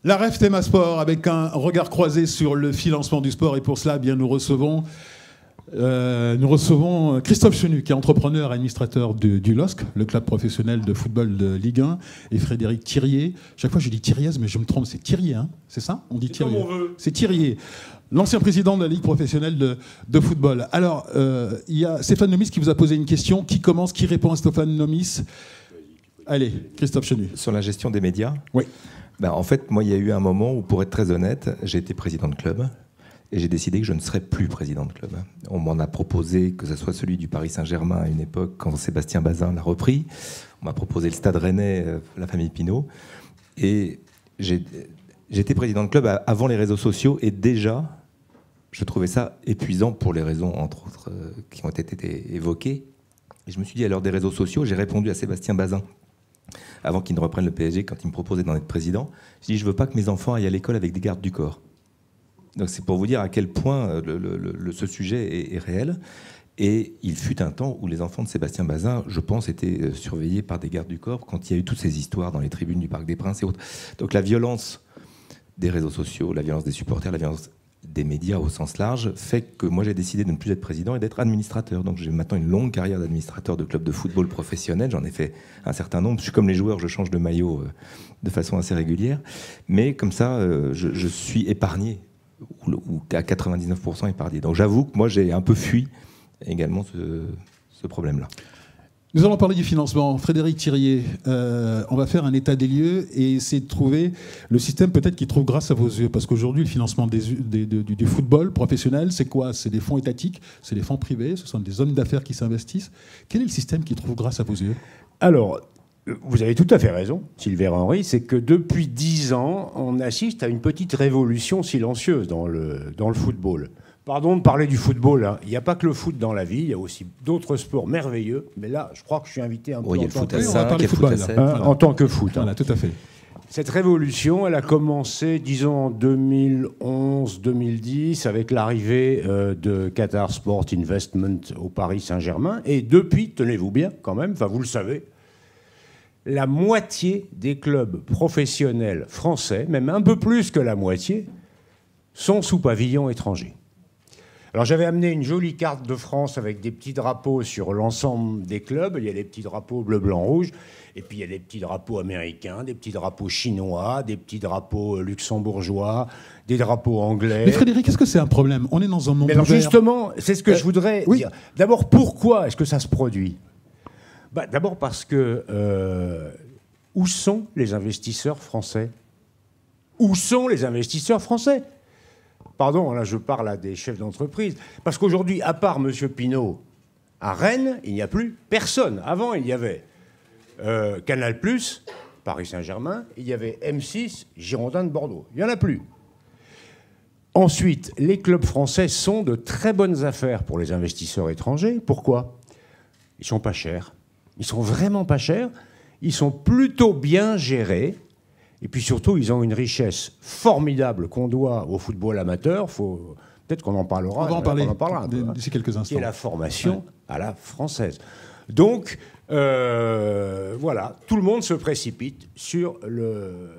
La Ref Théma Sport avec un regard croisé sur le financement du sport. Et pour cela, bien, nous recevons Christophe Chenu, qui est entrepreneur et administrateur du LOSC, le club professionnel de football de Ligue 1, et Frédéric Thirier. Chaque fois, je dis Thiriez, mais je me trompe, c'est Thirier, hein, c'est ça? On dit Thirier. C'est Thirier, l'ancien président de la Ligue professionnelle de football. Alors, il y a Stéphane Nomis qui vous a posé une question. Qui commence? Qui répond à Stéphane Nomis? Allez, Christophe Chenu. Sur la gestion des médias? Oui. En fait, moi, il y a eu un moment où, pour être très honnête, j'ai été président de club et j'ai décidé que je ne serais plus président de club. On m'en a proposé que ce soit celui du Paris Saint-Germain à une époque, quand Sébastien Bazin l'a repris. On m'a proposé le Stade Rennais, la famille Pinault. Et j'étais président de club avant les réseaux sociaux et déjà, je trouvais ça épuisant pour les raisons, entre autres, qui ont été évoquées. Et je me suis dit, à l'heure des réseaux sociaux, j'ai répondu à Sébastien Bazin avant qu'il ne reprenne le PSG, quand il me proposait d'en être président. Je dis, je ne veux pas que mes enfants aillent à l'école avec des gardes du corps. Donc c'est pour vous dire à quel point ce sujet est réel. Et il fut un temps où les enfants de Sébastien Bazin, je pense, étaient surveillés par des gardes du corps quand il y a eu toutes ces histoires dans les tribunes du Parc des Princes et autres. Donc la violence des réseaux sociaux, la violence des supporters, la violence des médias au sens large, fait que moi j'ai décidé de ne plus être président et d'être administrateur. Donc j'ai maintenant une longue carrière d'administrateur de clubs de football professionnels. J'en ai fait un certain nombre. Je suis comme les joueurs, je change de maillot de façon assez régulière. Mais comme ça, je suis épargné, ou à 99% épargné. Donc j'avoue que moi j'ai un peu fui également ce problème-là. Nous allons parler du financement. Frédéric Thirier, on va faire un état des lieux et essayer de trouver le système peut-être qui trouve grâce à vos yeux. Parce qu'aujourd'hui, le financement du football professionnel, c'est quoi? C'est des fonds étatiques, c'est des fonds privés, ce sont des hommes d'affaires qui s'investissent. Quel est le système qui trouve grâce à vos yeux? Alors, vous avez tout à fait raison, Sylvain Henry, c'est que depuis 10 ans, on assiste à une petite révolution silencieuse dans le football. Pardon de parler du football, hein. Il n'y a pas que le foot dans la vie, il y a aussi d'autres sports merveilleux. Mais là, je crois que je suis invité un peu il y a en le foot tant à que... 5, il y a le foot à 7. En tant que foot. Voilà, tout à fait. Cette révolution, elle a commencé, disons, en 2011-2010, avec l'arrivée de Qatar Sport Investment au Paris Saint-Germain. Et depuis, tenez-vous bien quand même, enfin vous le savez, la moitié des clubs professionnels français, même un peu plus que la moitié, sont sous pavillon étranger. Alors j'avais amené une jolie carte de France avec des petits drapeaux sur l'ensemble des clubs. Il y a les petits drapeaux bleu, blanc, rouge. Et puis il y a des petits drapeaux américains, des petits drapeaux chinois, des petits drapeaux luxembourgeois, des drapeaux anglais. Mais Frédéric, est-ce que c'est un problème? On est dans un monde ouvert. Justement, c'est ce que je voudrais dire. D'abord, pourquoi est-ce que ça se produit? D'abord parce que où sont les investisseurs français? Où sont les investisseurs français? Pardon, là je parle à des chefs d'entreprise. Parce qu'aujourd'hui, à part M. Pinault, à Rennes, il n'y a plus personne. Avant, il y avait Canal+, Paris Saint-Germain, il y avait M6, Girondins de Bordeaux. Il n'y en a plus. Ensuite, les clubs français sont de très bonnes affaires pour les investisseurs étrangers. Pourquoi? Ils ne sont pas chers. Ils sont vraiment pas chers. Ils sont plutôt bien gérés. Et puis surtout, ils ont une richesse formidable qu'on doit au football amateur. Peut-être qu'on en parlera. On va en parler d'ici quelques instants. Qui est la formation à la française. Donc, voilà, tout le monde se précipite sur le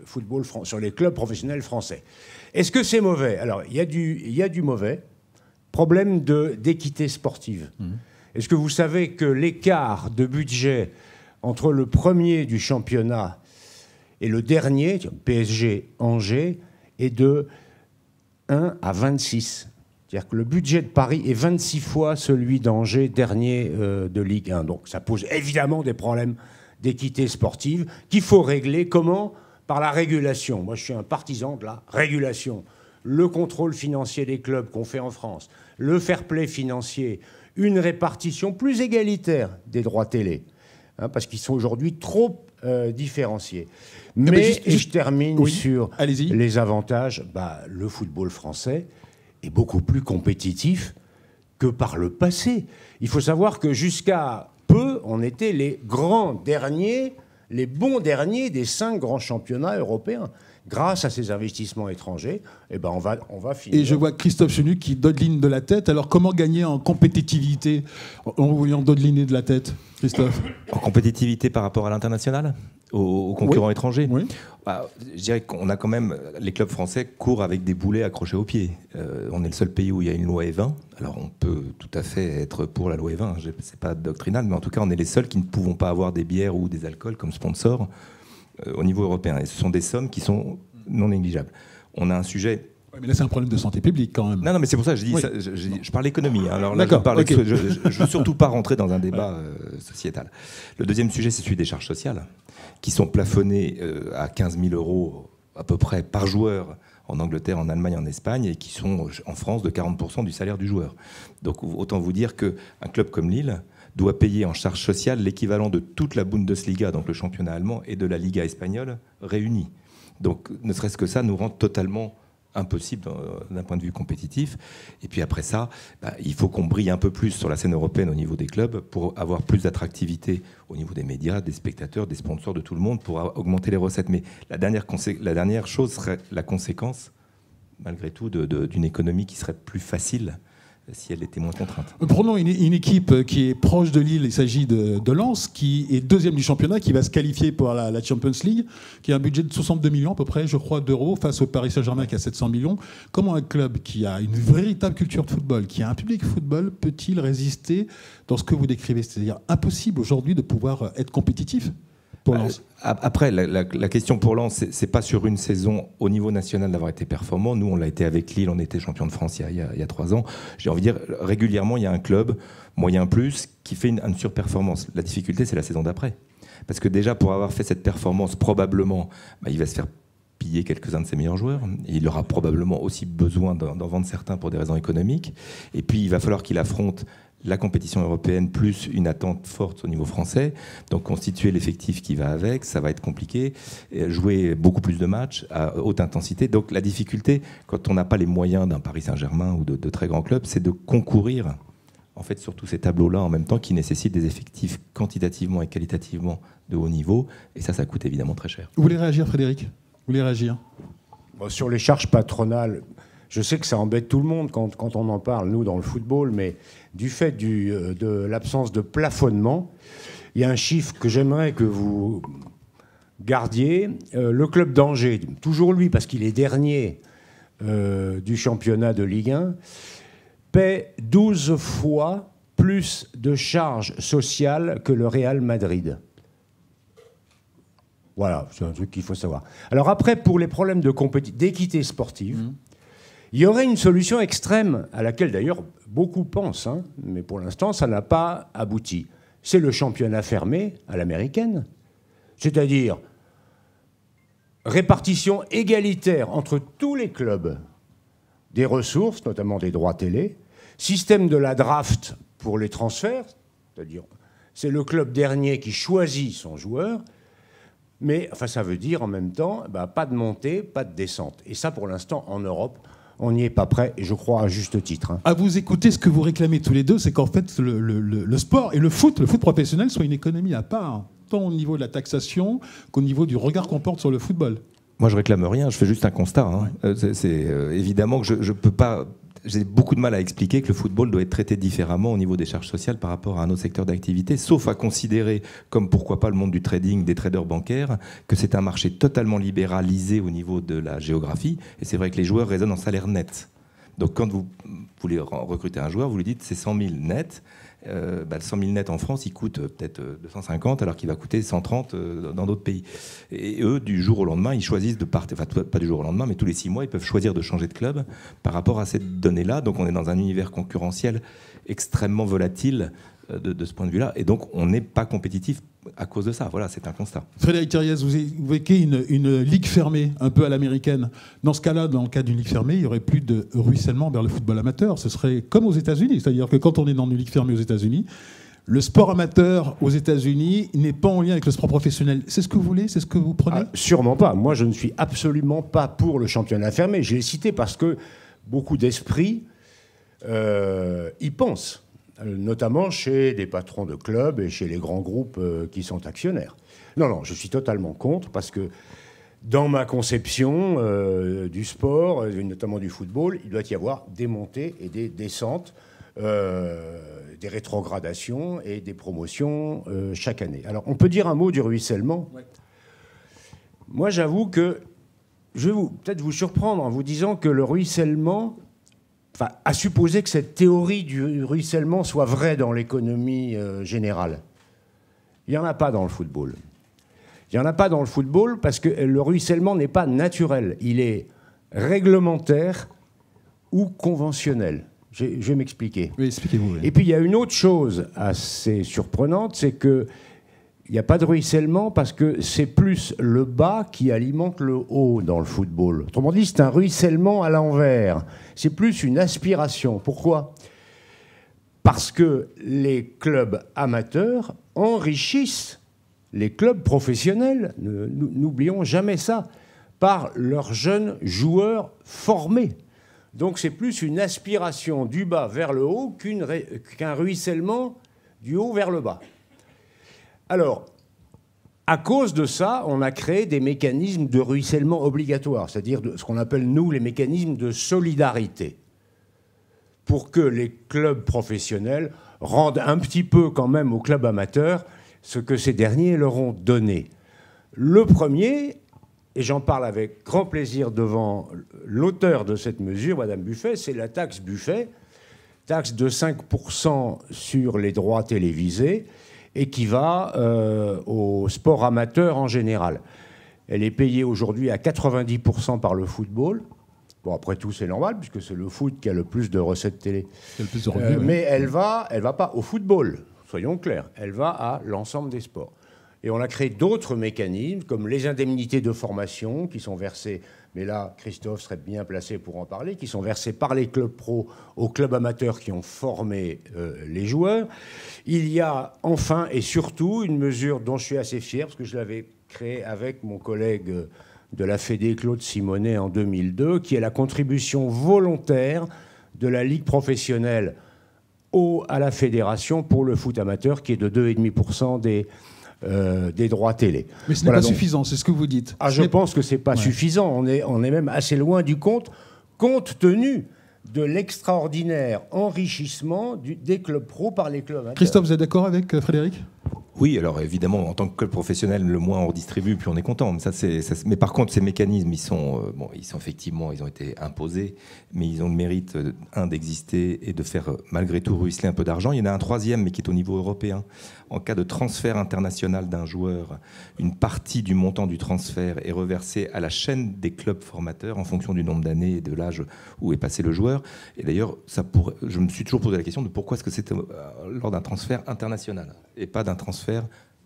football, sur les clubs professionnels français. Est-ce que c'est mauvais? Alors, il y a du mauvais. Problème d'équité sportive. Est-ce que vous savez que l'écart de budget entre le premier du championnat et le dernier, PSG Angers, est de 1 à 26. C'est-à-dire que le budget de Paris est 26 fois celui d'Angers, dernier de Ligue 1. Donc ça pose évidemment des problèmes d'équité sportive qu'il faut régler. Comment? Par la régulation. Moi, je suis un partisan de la régulation. Le contrôle financier des clubs qu'on fait en France, le fair play financier, une répartition plus égalitaire des droits télé, hein, parce qu'ils sont aujourd'hui trop différenciés. Mais je termine sur les avantages. Le football français est beaucoup plus compétitif que par le passé. Il faut savoir que jusqu'à peu, on était les grands derniers, les bons derniers des 5 grands championnats européens. Grâce à ces investissements étrangers, on va finir. Et je vois Christophe Chenu qui dodeline de la tête. Alors comment gagner en compétitivité en voyant dodeliner de la tête? Christophe. En compétitivité par rapport à l'international, aux concurrents étrangers. Oui. Je dirais qu'on a quand même, les clubs français courent avec des boulets accrochés aux pieds. On est le seul pays où il y a une loi E20. Alors on peut tout à fait être pour la loi E20, c'est pas doctrinal, mais en tout cas on est les seuls qui ne pouvons pas avoir des bières ou des alcools comme sponsors au niveau européen. Et ce sont des sommes qui sont non négligeables. On a un sujet... Mais là, c'est un problème de santé publique, quand même. Non, mais c'est pour ça que je dis, oui. je parle économie. Alors là, je ne veux surtout pas rentrer dans un débat sociétal. Le deuxième sujet, c'est celui des charges sociales, qui sont plafonnées à 15 000 € à peu près par joueur en Angleterre, en Allemagne, en Espagne, et qui sont en France de 40% du salaire du joueur. Donc autant vous dire qu'un club comme Lille doit payer en charges sociales l'équivalent de toute la Bundesliga, donc le championnat allemand, et de la Liga espagnole réunis. Donc ne serait-ce que ça nous rend totalement impossible d'un point de vue compétitif. Et puis après ça, il faut qu'on brille un peu plus sur la scène européenne au niveau des clubs pour avoir plus d'attractivité au niveau des médias, des spectateurs, des sponsors, de tout le monde, pour augmenter les recettes. Mais la dernière chose serait la conséquence, malgré tout, d'une économie qui serait plus facile si elle était moins contrainte. Prenons une équipe qui est proche de Lille, il s'agit de Lens, qui est deuxième du championnat, qui va se qualifier pour la Champions League, qui a un budget de 62 millions à peu près, je crois, d'euros, face au Paris Saint-Germain qui a 700 millions. Comment un club qui a une véritable culture de football, qui a un public football, peut-il résister dans ce que vous décrivez? C'est-à-dire impossible aujourd'hui de pouvoir être compétitif pour Lens. Après, la question pour Lens, c'est pas sur une saison au niveau national d'avoir été performant. Nous, on l'a été avec Lille, on était champion de France il y a 3 ans. J'ai envie de dire, régulièrement, il y a un club, moyen plus, qui fait une surperformance. La difficulté, c'est la saison d'après. Parce que déjà, pour avoir fait cette performance, probablement, il va se faire piller quelques-uns de ses meilleurs joueurs. Et il aura probablement aussi besoin d'en vendre certains pour des raisons économiques. Et puis, il va falloir qu'il affronte la compétition européenne plus une attente forte au niveau français. Donc constituer l'effectif qui va avec, ça va être compliqué. Jouer beaucoup plus de matchs à haute intensité. Donc la difficulté, quand on n'a pas les moyens d'un Paris Saint-Germain ou de très grands clubs, c'est de concourir en fait sur tous ces tableaux-là en même temps, qui nécessitent des effectifs quantitativement et qualitativement de haut niveau. Et ça coûte évidemment très cher. Vous voulez réagir, Frédéric? Vous voulez réagir? Sur les charges patronales, je sais que ça embête tout le monde quand on en parle, nous, dans le football, mais du fait de l'absence de plafonnement, il y a un chiffre que j'aimerais que vous gardiez. Le club d'Angers, toujours lui, parce qu'il est dernier du championnat de Ligue 1, paie 12 fois plus de charges sociales que le Real Madrid. Voilà, c'est un truc qu'il faut savoir. Alors après, pour les problèmes d'équité sportive, il y aurait une solution extrême, à laquelle d'ailleurs beaucoup pensent, mais pour l'instant ça n'a pas abouti. C'est le championnat fermé à l'américaine. C'est-à-dire répartition égalitaire entre tous les clubs des ressources, notamment des droits télé, système de la draft pour les transferts, c'est-à-dire c'est le club dernier qui choisit son joueur, mais enfin, ça veut dire en même temps pas de montée, pas de descente. Et ça, pour l'instant, en Europe, on n'y est pas prêt, et je crois à juste titre. À vous écouter, ce que vous réclamez tous les deux, c'est qu'en fait, le sport et le foot professionnel soit une économie à part, tant au niveau de la taxation qu'au niveau du regard qu'on porte sur le football. Moi, je réclame rien, je fais juste un constat. C'est évidemment que je peux pas... J'ai beaucoup de mal à expliquer que le football doit être traité différemment au niveau des charges sociales par rapport à un autre secteur d'activité, sauf à considérer, comme pourquoi pas le monde du trading, des traders bancaires, que c'est un marché totalement libéralisé au niveau de la géographie. Et c'est vrai que les joueurs raisonnent en salaire net. Donc quand vous voulez recruter un joueur, vous lui dites c'est 100 000 net. Le 100 000 net en France, il coûte peut-être 250 alors qu'il va coûter 130 dans d'autres pays. Et eux, du jour au lendemain, ils choisissent de partir, enfin pas du jour au lendemain, mais tous les 6 mois, ils peuvent choisir de changer de club par rapport à cette donnée-là. Donc on est dans un univers concurrentiel extrêmement volatile de ce point de vue-là. Et donc on n'est pas compétitif à cause de ça. Voilà, c'est un constat. Frédéric Thiriez, vous évoquez une ligue fermée, un peu à l'américaine. Dans ce cas-là, dans le cas d'une ligue fermée, il n'y aurait plus de ruissellement vers le football amateur. Ce serait comme aux États-Unis. C'est-à-dire que quand on est dans une ligue fermée aux États-Unis, le sport amateur aux États-Unis n'est pas en lien avec le sport professionnel. C'est ce que vous voulez? C'est ce que vous prenez? Sûrement pas. Moi, je ne suis absolument pas pour le championnat fermé. Je l'ai cité parce que beaucoup d'esprits y pensent, notamment chez des patrons de clubs et chez les grands groupes qui sont actionnaires. Non, je suis totalement contre, parce que dans ma conception du sport, et notamment du football, il doit y avoir des montées et des descentes des rétrogradations et des promotions chaque année. Alors, on peut dire un mot du ruissellement. Ouais. Moi, j'avoue que je vais peut-être vous surprendre en vous disant que le ruissellement, enfin, à supposer que cette théorie du ruissellement soit vraie dans l'économie générale, il n'y en a pas dans le football. Il n'y en a pas dans le football parce que le ruissellement n'est pas naturel. Il est réglementaire ou conventionnel. Je vais m'expliquer. Oui, expliquez-vous. Oui. Et puis, il y a une autre chose assez surprenante, c'est qu'il n'y a pas de ruissellement parce que c'est plus le bas qui alimente le haut dans le football. Autrement dit, c'est un ruissellement à l'envers. C'est plus une aspiration. Pourquoi ? Parce que les clubs amateurs enrichissent les clubs professionnels, n'oublions jamais ça, par leurs jeunes joueurs formés. Donc c'est plus une aspiration du bas vers le haut qu'un ruissellement du haut vers le bas. Alors, à cause de ça, on a créé des mécanismes de ruissellement obligatoires, c'est-à-dire ce qu'on appelle, nous, les mécanismes de solidarité, pour que les clubs professionnels rendent un petit peu quand même aux clubs amateurs ce que ces derniers leur ont donné. Le premier, et j'en parle avec grand plaisir devant l'auteur de cette mesure, Madame Buffet, c'est la taxe Buffet, taxe de 5% sur les droits télévisés et qui va au sport amateur en général. Elle est payée aujourd'hui à 90% par le football. Bon, après tout, c'est normal, puisque c'est le foot qui a le plus de recettes télé. Le plus de revenus, mais elle va pas au football, soyons clairs. Elle va à l'ensemble des sports. Et on a créé d'autres mécanismes, comme les indemnités de formation, qui sont versées, mais là, Christophe serait bien placé pour en parler, qui sont versées par les clubs pro aux clubs amateurs qui ont formé les joueurs. Il y a enfin et surtout une mesure dont je suis assez fier, parce que je l'avais créée avec mon collègue de la Fédé, Claude Simonet, en 2002, qui est la contribution volontaire de la Ligue professionnelle à la fédération pour le foot amateur, qui est de 2,5% des droits télé. Mais ce n'est pas suffisant, c'est ce que vous dites. Ah, je pense que ce n'est pas suffisant. On est même assez loin du compte tenu de l'extraordinaire enrichissement des clubs pro par les clubs amateurs. Christophe, vous êtes d'accord avec Frédéric ? Oui, alors évidemment, en tant que club professionnel, le moins on redistribue, plus on est content. Mais par contre, ces mécanismes, ils sont effectivement, ils ont été imposés, mais ils ont le mérite, d'exister et de faire malgré tout ruisseler un peu d'argent. Il y en a un troisième, mais qui est au niveau européen. En cas de transfert international d'un joueur, une partie du montant du transfert est reversée à la chaîne des clubs formateurs en fonction du nombre d'années et de l'âge où est passé le joueur. Et d'ailleurs, je me suis toujours posé la question de pourquoi est-ce que c'était lors d'un transfert international et pas d'un transfert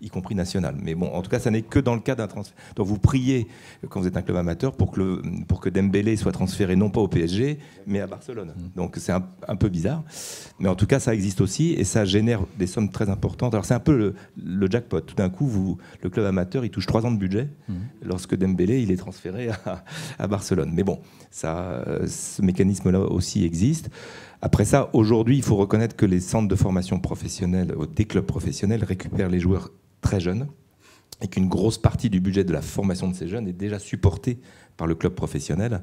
y compris national. Mais bon, en tout cas, ça n'est que dans le cas d'un transfert. Donc vous priez, quand vous êtes un club amateur, pour que Dembélé soit transféré non pas au PSG, mais à Barcelone. Donc c'est un peu bizarre. Mais en tout cas, ça existe aussi et ça génère des sommes très importantes. Alors c'est un peu le jackpot. Tout d'un coup, le club amateur, il touche 3 ans de budget lorsque Dembélé, il est transféré à Barcelone. Mais bon, ce mécanisme-là aussi existe. Après ça, aujourd'hui, il faut reconnaître que les centres de formation professionnelle, des clubs professionnels, récupèrent les joueurs très jeunes et qu'une grosse partie du budget de la formation de ces jeunes est déjà supportée par le club professionnel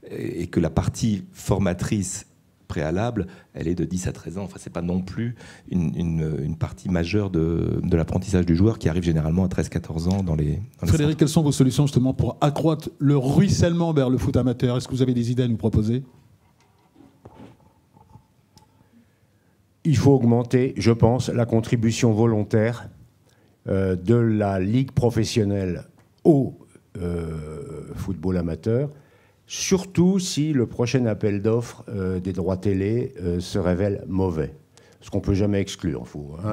et que la partie formatrice préalable, elle est de 10 à 13 ans. Enfin, c'est pas non plus une partie majeure de l'apprentissage du joueur qui arrive généralement à 13-14 ans dans les Frédéric, centres. quelles sont vos solutions justement pour accroître le ruissellement vers le foot amateur ? Est-ce que vous avez des idées à nous proposer ? Il faut augmenter, je pense, la contribution volontaire de la Ligue professionnelle au football amateur, surtout si le prochain appel d'offres des droits télé se révèle mauvais. Ce qu'on ne peut jamais exclure.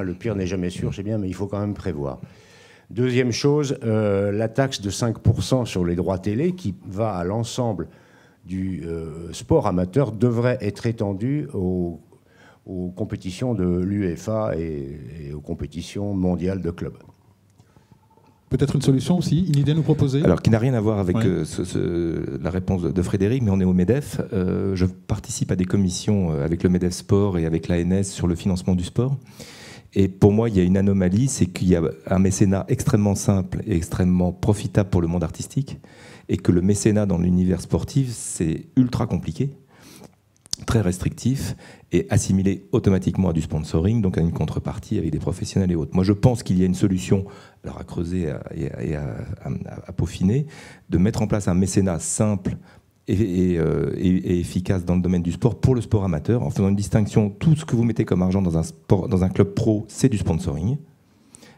Le pire n'est jamais sûr, c'est bien, mais il faut quand même prévoir. Deuxième chose, la taxe de 5% sur les droits télé qui va à l'ensemble du sport amateur devrait être étendue aux compétitions de l'UEFA et aux compétitions mondiales de clubs. Peut-être une solution aussi, une idée à nous proposer ? Alors, qui n'a rien à voir avec la réponse de Frédéric, mais on est au MEDEF. Je participe à des commissions avec le MEDEF Sport et avec l'ANS sur le financement du sport. Et pour moi, il y a une anomalie, c'est qu'il y a un mécénat extrêmement simple et extrêmement profitable pour le monde artistique, et que le mécénat dans l'univers sportif, c'est ultra compliqué. très restrictif et assimilé automatiquement à du sponsoring, donc à une contrepartie avec des professionnels et autres. Moi, je pense qu'il y a une solution, alors à creuser et à peaufiner, de mettre en place un mécénat simple et efficace dans le domaine du sport pour le sport amateur, en faisant une distinction. Tout ce que vous mettez comme argent dans un club pro, c'est du sponsoring.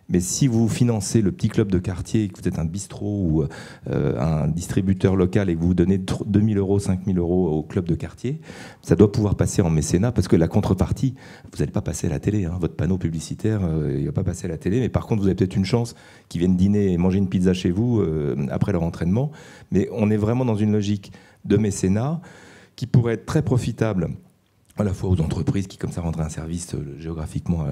Mais si vous financez le petit club de quartier, que vous êtes un bistrot ou un distributeur local et que vous donnez 2 000 euros, 5 000 euros au club de quartier, ça doit pouvoir passer en mécénat, parce que la contrepartie, vous n'allez pas passer à la télé. Votre panneau publicitaire, il ne va pas passer à la télé. Mais par contre, vous avez peut-être une chance qu'ils viennent dîner et manger une pizza chez vous après leur entraînement. Mais on est vraiment dans une logique de mécénat qui pourrait être très profitable à la fois aux entreprises qui, comme ça, rendraient un service géographiquement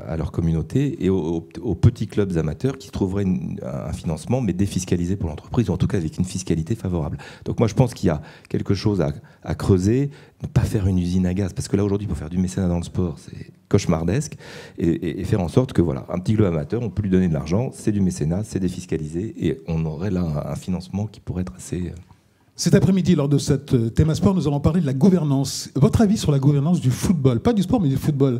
à leur communauté, et aux petits clubs amateurs qui trouveraient un financement, mais défiscalisé pour l'entreprise, ou en tout cas avec une fiscalité favorable. Donc moi, je pense qu'il y a quelque chose à creuser, ne pas faire une usine à gaz, parce que là, aujourd'hui, pour faire du mécénat dans le sport, c'est cauchemardesque, et faire en sorte que, voilà, un petit club amateur, on peut lui donner de l'argent, c'est du mécénat, c'est défiscalisé, et on aurait là un financement qui pourrait être assez... Cet après-midi, lors de cette Thème Sport, nous allons parler de la gouvernance. Votre avis sur la gouvernance du football, pas du sport, mais du football.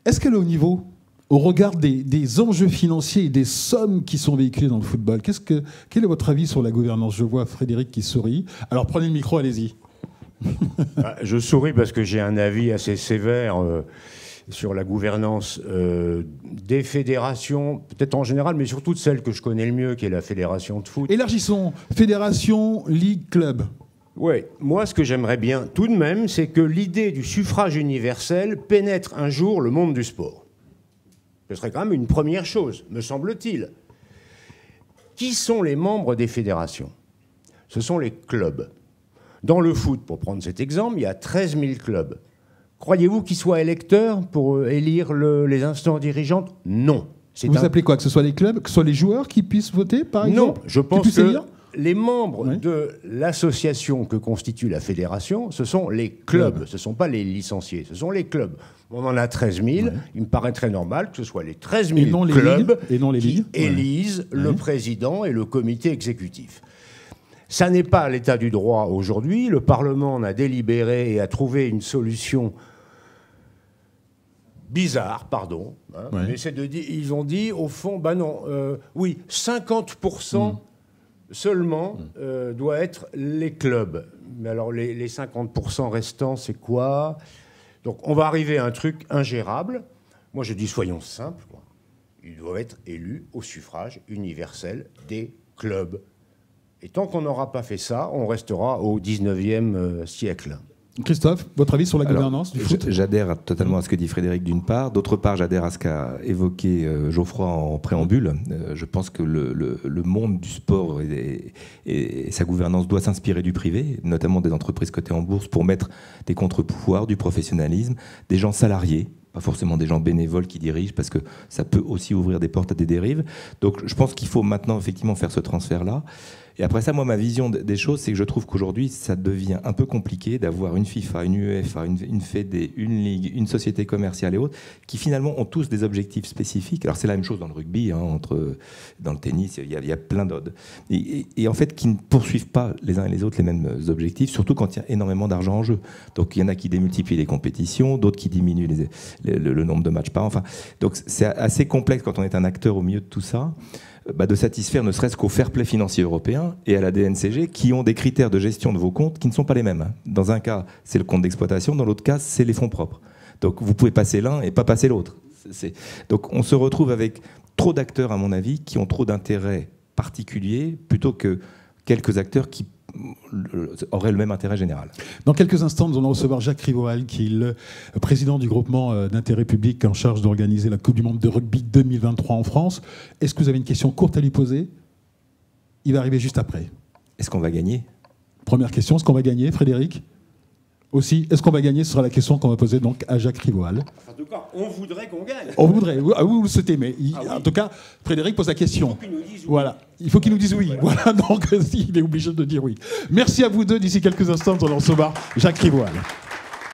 Est-ce qu'elle est au niveau, au regard des enjeux financiers et des sommes qui sont véhiculées dans le football? Quel est votre avis sur la gouvernance? Je vois Frédéric qui sourit. Alors prenez le micro, allez-y. Je souris parce que j'ai un avis assez sévère sur la gouvernance des fédérations, peut-être en général, mais surtout de celle que je connais le mieux, qui est la fédération de foot. Élargissons, fédération, ligue, club. Oui, moi ce que j'aimerais bien tout de même, c'est que l'idée du suffrage universel pénètre un jour le monde du sport. Ce serait quand même une première chose, me semble-t-il. Qui sont les membres des fédérations? Ce sont les clubs. Dans le foot, pour prendre cet exemple, il y a 13 000 clubs. Croyez-vous qu'ils soient électeurs pour élire les instances dirigeantes? Non. Vous appelez quoi? Que ce soit les clubs, que ce soit les joueurs qui puissent voter, par exemple? Non, je pense que les membres de l'association que constitue la fédération, ce sont les clubs. Ce ne sont pas les licenciés, ce sont les clubs. On en a 13 000. Ouais. Il me paraît très normal que ce soit les 13 000 clubs qui élisent le président et le comité exécutif. Ça n'est pas l'état du droit aujourd'hui. Le Parlement en a délibéré et a trouvé une solution bizarre, pardon. Mais ils ont dit, au fond, non, oui, 50% seulement doit être les clubs. Mais alors, les 50% restants, c'est quoi? Donc, on va arriver à un truc ingérable. Moi, je dis, soyons simples, quoi. Ils doivent être élus au suffrage universel des clubs. Et tant qu'on n'aura pas fait ça, on restera au 19e siècle. Christophe, votre avis sur la gouvernance du foot? J'adhère totalement à ce que dit Frédéric d'une part. D'autre part, j'adhère à ce qu'a évoqué Geoffroy en préambule. Je pense que le monde du sport et sa gouvernance doit s'inspirer du privé, notamment des entreprises cotées en bourse, pour mettre des contre-pouvoirs, du professionnalisme, des gens salariés, pas forcément des gens bénévoles qui dirigent, parce que ça peut aussi ouvrir des portes à des dérives. Donc je pense qu'il faut maintenant effectivement faire ce transfert-là. Et après ça, moi, ma vision des choses, c'est que je trouve qu'aujourd'hui, ça devient un peu compliqué d'avoir une FIFA, une UEFA, une Fédé, une Ligue, une société commerciale et autres, qui finalement ont tous des objectifs spécifiques. Alors c'est la même chose dans le rugby, dans le tennis, il y a plein d'autres. Et en fait, qui ne poursuivent pas les uns et les autres les mêmes objectifs, surtout quand il y a énormément d'argent en jeu. Donc il y en a qui démultiplient les compétitions, d'autres qui diminuent le nombre de matchs par an. Enfin, donc c'est assez complexe quand on est un acteur au milieu de tout ça. De satisfaire ne serait-ce qu'au fair play financier européen et à la DNCG, qui ont des critères de gestion de vos comptes qui ne sont pas les mêmes. Dans un cas, c'est le compte d'exploitation, dans l'autre cas, c'est les fonds propres. Donc vous pouvez passer l'un et pas passer l'autre. Donc on se retrouve avec trop d'acteurs, à mon avis, qui ont trop d'intérêts particuliers, plutôt que quelques acteurs qui aurait le même intérêt général. Dans quelques instants, nous allons recevoir Jacques Rivoal, qui est le président du groupement d'intérêt public en charge d'organiser la Coupe du Monde de rugby 2023 en France. Est-ce que vous avez une question courte à lui poser? Il va arriver juste après. Est-ce qu'on va gagner? Première question, est-ce qu'on va gagner, Frédéric? Aussi, est-ce qu'on va gagner? Ce sera la question qu'on va poser donc à Jacques Rivoal. En tout cas, on voudrait qu'on gagne. On voudrait, oui, vous le souhaitez, mais en tout cas, Frédéric pose la question. Il faut qu'il nous dise oui. Voilà, il faut qu'il nous dise oui. Voilà, donc il est obligé de dire oui. Merci à vous deux. D'ici quelques instants, nous allons recevoir Jacques Rivoal.